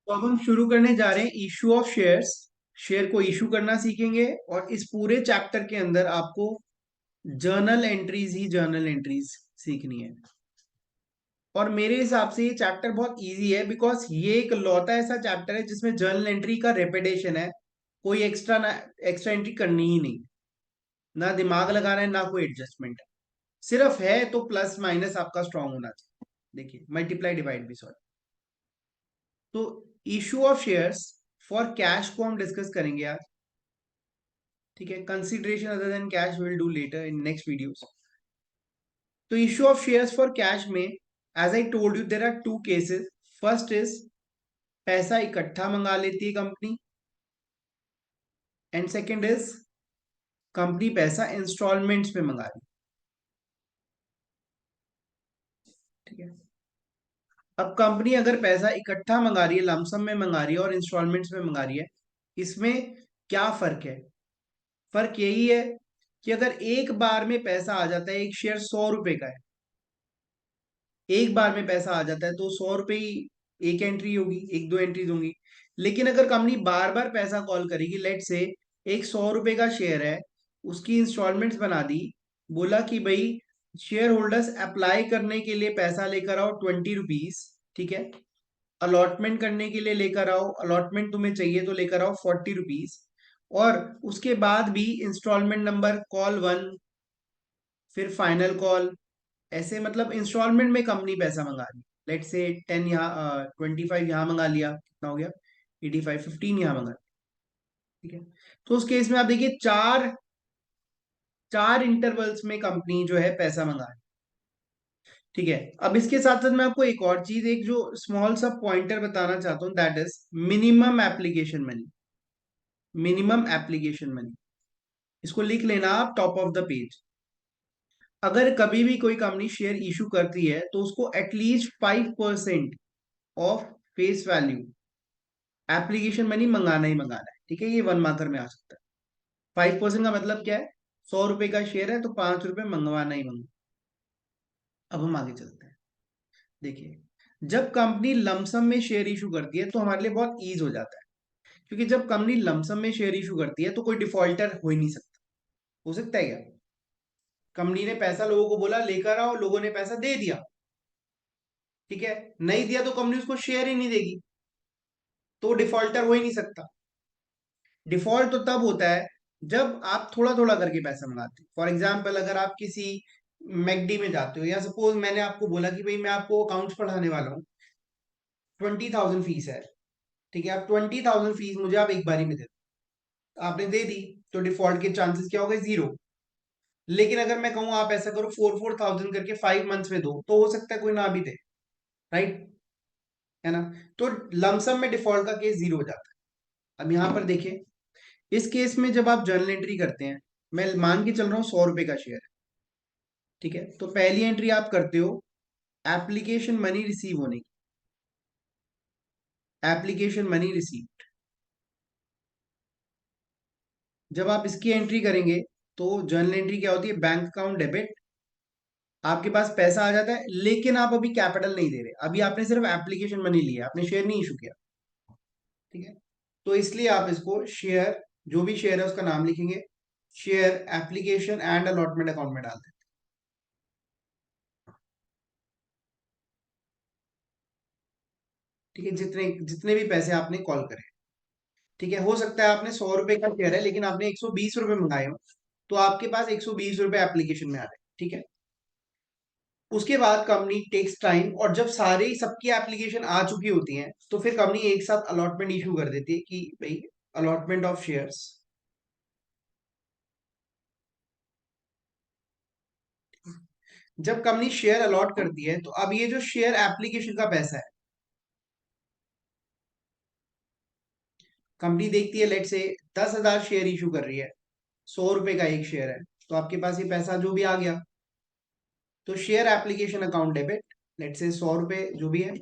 तो अब हम शुरू करने जा रहे हैं इशू ऑफ शेयर्स। शेयर को इशू करना सीखेंगे और इस पूरे चैप्टर के अंदर आपको जर्नल एंट्रीज सीखनी है। और मेरे हिसाब से ये चैप्टर बहुत इजी है, बिकॉज ये एक लौता ऐसा चैप्टर है जिसमें जर्नल एंट्री का रेपिटेशन है। कोई एक्स्ट्रा एंट्री करनी ही नहीं, ना दिमाग लगाना है, ना कोई एडजस्टमेंट है। सिर्फ है तो प्लस माइनस आपका स्ट्रांग होना चाहिए। देखिए, मल्टीप्लाई डिवाइड भी, सॉरी। तो issue of shares for cash को हम डिस्कस करेंगे आज। ठीक है, consideration other than cash will do later in next videos. तो issue of shares for cash में, as I told you, there are two cases. First is पैसा इकट्ठा मंगा लेती है company, and second is company पैसा इंस्टॉलमेंट्स में मंगा रही है। ठीक है, अब कंपनी अगर पैसा इकट्ठा मंगा रही है, लमसम में मंगा रही है और इंस्टॉलमेंट्स में मंगा रही है, इसमें क्या फर्क है? फर्क यही है कि अगर एक बार में पैसा आ जाता है, एक शेयर 100 रुपए का है, एक बार में पैसा आ जाता है तो 100 रुपए ही एक एंट्री होगी, एक दो एंट्रीज होंगी। लेकिन अगर कंपनी बार बार पैसा कॉल करेगी, लेट से एक 100 रुपए का शेयर है, उसकी इंस्टॉलमेंट्स बना दी, बोला कि भाई शेयर होल्डर्स अप्लाई करने के लिए पैसा लेकर आओ 20 रुपीज। ठीक है, अलॉटमेंट करने के लिए लेकर आओ, अलॉटमेंट तुम्हें चाहिए तो लेकर आओ 40 रुपीज। और उसके बाद भी इंस्टॉलमेंट नंबर कॉल 1, फिर फाइनल कॉल, ऐसे मतलब इंस्टॉलमेंट में कंपनी पैसा मंगा रही। लेट से 10 यहाँ, 25 यहाँ मंगा लिया, कितना हो गया? 85, 15 यहाँ मंगा लिया। ठीक है, तो उस केस में आप देखिए, चार चार इंटरवल्स में कंपनी जो है पैसा मंगा रही। ठीक है, अब इसके साथ साथ मैं आपको एक और चीज, एक जो स्मॉल सा पॉइंटर बताना चाहता हूँ, that is minimum application money. Minimum application money, इसको लिख लेना आप टॉप ऑफ द पेज। अगर कभी भी कोई कंपनी शेयर इशू करती है तो उसको at least 5% of face value application money मंगाना ही मंगाना है। ठीक है, ये 1 मार्कर में आ सकता है। 5% का मतलब क्या है? 100 रुपए का शेयर है तो 5 रुपए मंगवाना ही मंगवाना। अब हम आगे चलते हैं। देखिए, जब कंपनी लमसम में शेयर इशू करती है तो हमारे लिए बहुत ईज हो जाता है, क्योंकि जब कंपनी लमसम में शेयर इशू करती है तो कोई डिफॉल्टर हो ही नहीं सकता। हो सकता है क्या? कंपनी ने पैसा लोगों को बोला लेकर आओ, लोगों ने पैसा दे दिया। ठीक है, नहीं दिया तो कंपनी उसको शेयर ही नहीं देगी, तो डिफॉल्टर हो ही नहीं सकता। डिफॉल्ट तो तब होता है जब आप थोड़ा थोड़ा करके पैसा मंगाते हो। फॉर एग्जाम्पल, अगर आप किसी मैकडी में जाते हो, या सपोज मैंने आपको बोला कि भाई मैं आपको अकाउंट्स पढ़ाने वाला हूँ, 20,000 फीस है। ठीक है, आप 20,000 फीस मुझे आप एक बारी में दे दो, आपने दे दी, तो डिफॉल्ट के चांसेस क्या हो गए? 0। लेकिन अगर मैं कहूँ आप ऐसा करो, 4,000 करके 5 मंथ्स में दो, तो हो सकता है कोई ना भी दे। राइट, है ना? तो लमसम में डिफॉल्ट का केस 0 हो जाता है। अब यहां पर देखिए, इस केस में जब आप जर्नल एंट्री करते हैं, मैं मान के चल रहा हूँ 100 रुपए का शेयर है। ठीक है, तो पहली एंट्री आप करते हो एप्लीकेशन मनी रिसीव होने की। एप्लीकेशन मनी रिसीव, जब आप इसकी एंट्री करेंगे तो जर्नल एंट्री क्या होती है? Bank account debit. आपके पास पैसा आ जाता है, लेकिन आप अभी कैपिटल नहीं दे रहे, अभी आपने सिर्फ एप्लीकेशन मनी लिया, आपने शेयर नहीं इशू किया। ठीक है, तो इसलिए आप इसको शेयर, जो भी शेयर है उसका नाम लिखेंगे, share application and allotment account में डाल दें। ठीक है, जितने जितने भी पैसे आपने कॉल करे। ठीक है, हो सकता है आपने 100 रुपए का शेयर है लेकिन आपने 120 रुपए मंगाए हो, तो आपके पास 120 रुपए एप्लीकेशन में आ रहे हैं। ठीक है, उसके बाद कंपनी टेक्स टाइम, और जब सारे सबकी एप्लीकेशन आ चुकी होती हैं तो फिर कंपनी एक साथ अलॉटमेंट इशू कर देती है कि भाई अलॉटमेंट ऑफ शेयर्स। जब कंपनी शेयर अलॉट करती है तो अब ये जो शेयर एप्लीकेशन का पैसा है, कंपनी देखती है, लेट से 10,000 शेयर इशू कर रही है, 100 रुपए का एक शेयर है, तो आपके पास ये पैसा जो भी आ गया, तो share application account debit, let से 100 रुपए जो भी है,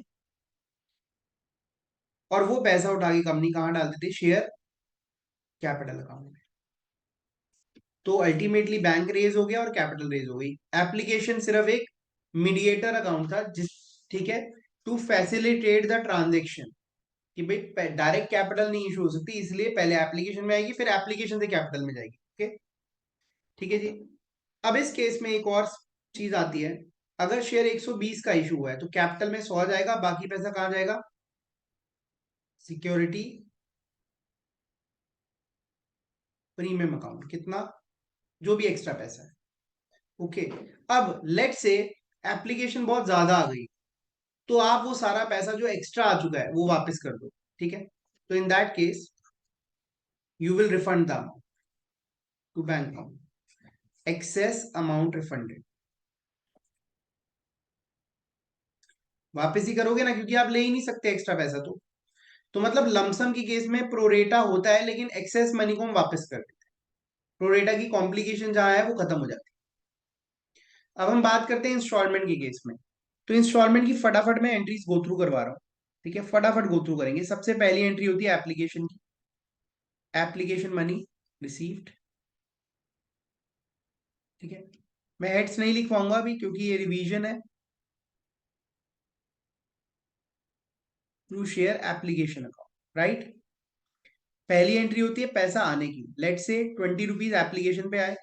और वो पैसा उठा के कंपनी कहाँ डाल देती है? शेयर कैपिटल अकाउंट में। तो अल्टीमेटली बैंक रेज हो गया और कैपिटल रेज हो गई। एप्लीकेशन सिर्फ एक मीडिएटर अकाउंट था, जिस, ठीक है, टू फैसिलिटेट द ट्रांजेक्शन। कि भाई डायरेक्ट कैपिटल नहीं इशू हो सकती, इसलिए पहले एप्लीकेशन में आएगी, फिर एप्लीकेशन से कैपिटल में जाएगी। ओके, ठीक है जी। अब इस केस में एक और चीज आती है, अगर शेयर 120 का इशू हुआ है तो कैपिटल में 100 जाएगा, बाकी पैसा कहाँ जाएगा? सिक्योरिटी प्रीमियम अकाउंट, कितना? जो भी एक्स्ट्रा पैसा है। ओके, अब लेट से एप्लीकेशन बहुत ज्यादा आ गई, तो आप वो सारा पैसा जो एक्स्ट्रा आ चुका है वो वापस कर दो। ठीक है, तो in that case you will refund the amount to bank account, excess amount refunded. वापस ही करोगे ना, क्योंकि आप ले ही नहीं सकते एक्स्ट्रा पैसा। तो मतलब लमसम की केस में प्रोरेटा होता है, लेकिन एक्सेस मनी को हम वापस कर देते हैं। प्रोरेटा की कॉम्प्लिकेशन जहां है वो खत्म हो जाती है। अब हम बात करते हैं इंस्टॉलमेंट के केस में। तो इंस्टॉलमेंट की फटाफट मैं एंट्रीज गो थ्रू करवा रहा हूँ। ठीक है, फटाफट गो थ्रू करेंगे। सबसे पहली एंट्री होती है एप्लीकेशन की, एप्लीकेशन मनी रिसीव्ड। ठीक है, मैं हेड्स नहीं लिखवाऊंगा अभी क्योंकि ये रिवीजन है। To share application account, right. पहली एंट्री होती है पैसा आने की, लेट से 20 रुपीज एप्लीकेशन पे आए।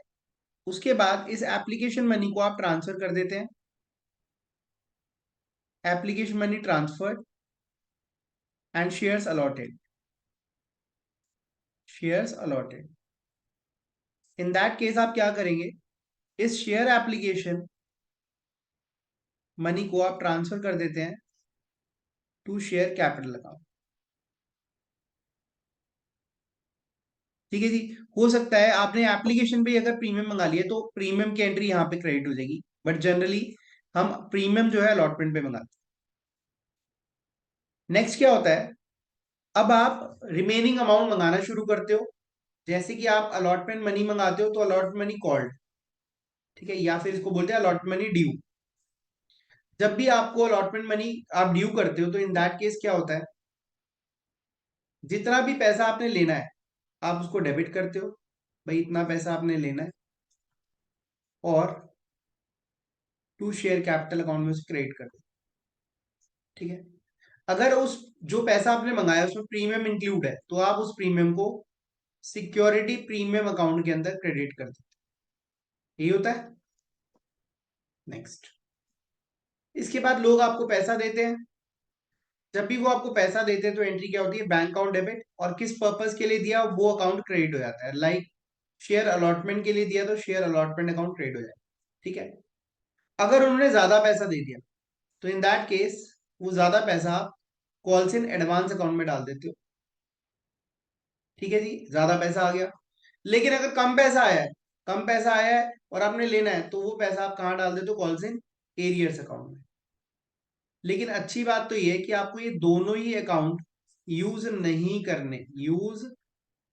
उसके बाद इस एप्लीकेशन मनी को आप ट्रांसफर कर देते हैं, application money transferred and shares allotted, shares allotted. In that case आप क्या करेंगे, इस शेयर एप्लीकेशन मनी को आप ट्रांसफर कर देते हैं टू शेयर कैपिटल अकाउंट। ठीक है जी। हो सकता है आपने एप्लीकेशन पे अगर प्रीमियम मंगा लिया तो प्रीमियम की एंट्री यहाँ पे क्रेडिट हो जाएगी, बट जनरली हम प्रीमियम जो है अलॉटमेंट पे मंगाते हैं। नेक्स्ट क्या होता है, अब आप रिमेनिंग अमाउंट मंगाना शुरू करते हो। जैसे कि आप अलॉटमेंट मनी मंगाते हो तो अलॉटमेंट मनी कॉल्ड, ठीक है, या फिर इसको बोलते हैं अलॉटमेंट मनी ड्यू। जब भी आपको अलॉटमेंट मनी आप ड्यू करते हो तो इन दैट केस क्या होता है, जितना भी पैसा आपने लेना है आप उसको डेबिट करते हो, भाई इतना पैसा आपने लेना है, और टू शेयर कैपिटल अकाउंट में उसे क्रेडिट कर दो। ठीक है, अगर उस जो पैसा आपने मंगाया उसमें प्रीमियम इंक्लूड है तो आप उस प्रीमियम को सिक्योरिटी प्रीमियम अकाउंट के अंदर क्रेडिट कर देते, यही होता है। नेक्स्ट, इसके बाद लोग आपको पैसा देते हैं। जब भी वो आपको पैसा देते हैं तो एंट्री क्या होती है, बैंक अकाउंट डेबिट, और किस पर्पस के लिए दिया वो अकाउंट क्रेडिट हो जाता है। लाइक शेयर अलॉटमेंट के लिए दिया तो शेयर अलॉटमेंट अकाउंट क्रेडिट हो जाएगा। ठीक है, अगर उन्होंने ज्यादा पैसा दे दिया तो इन दैट केस वो ज्यादा पैसा आप कॉल्स इन एडवांस अकाउंट में डाल देते हो। ठीक है जी, ज्यादा पैसा आ गया। लेकिन अगर कम पैसा आया है, कम पैसा आया है और आपने लेना है तो वो पैसा आप कहाँ डाल देते हो, कॉल्स इन एरियर्स अकाउंट में। लेकिन अच्छी बात तो ये है कि आपको ये दोनों ही अकाउंट यूज नहीं करने, यूज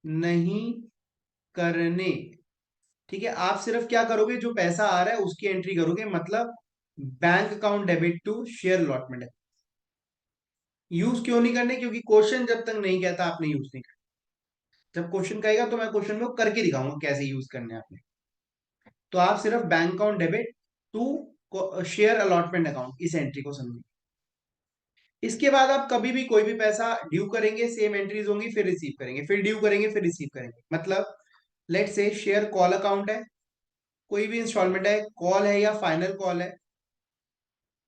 नहीं करने। ठीक है, आप सिर्फ क्या करोगे, जो पैसा आ रहा है उसकी एंट्री करोगे, मतलब bank account debit to share allotment. Use क्यों नहीं करने, क्योंकि क्वेश्चन जब तक नहीं कहता आपने यूज नहीं करना। जब क्वेश्चन कहेगा तो मैं क्वेश्चन में करके दिखाऊंगा कैसे यूज करने हैं आपने। तो आप सिर्फ bank account debit to share allotment account, इस एंट्री को समझिए। इसके बाद आप कभी भी कोई भी पैसा ड्यू करेंगे, सेम एंट्रीज होंगी, फिर रिसीव करेंगे, फिर ड्यू करेंगे, फिर रिसीव करेंगे। मतलब लेट से शेयर कॉल अकाउंट है, कोई भी इंस्टॉलमेंट है, कॉल है या फाइनल कॉल है,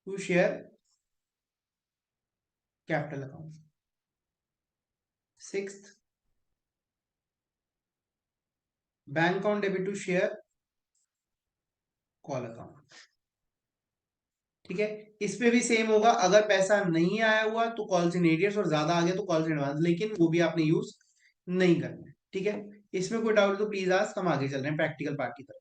to share capital account. Sixth, bank account debit to share call account. ठीक है, इस पे भी सेम होगा, अगर पैसा नहीं आया हुआ तो कॉल्स इन एरियर्स, और ज्यादा आ गया तो कॉल्स इन एडवांस, लेकिन वो भी आपने यूज नहीं करना है। ठीक है, इसमें कोई डाउट तो प्लीज आस्क, हम आगे चल रहे हैं प्रैक्टिकल पार्ट की तरफ।